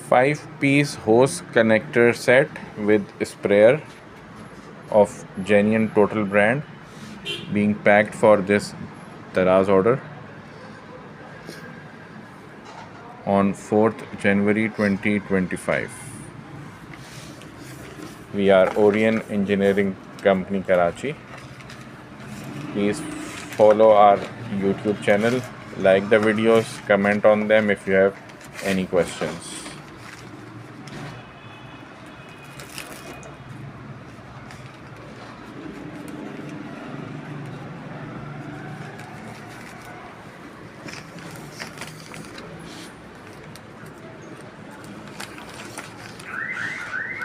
5-piece hose connector set with sprayer of genuine Total brand being packed for this Taraz order on 4th January 2025. We are Orion Engineering Company, Karachi. Please follow our YouTube channel, like the videos, comment on them if you have any questions.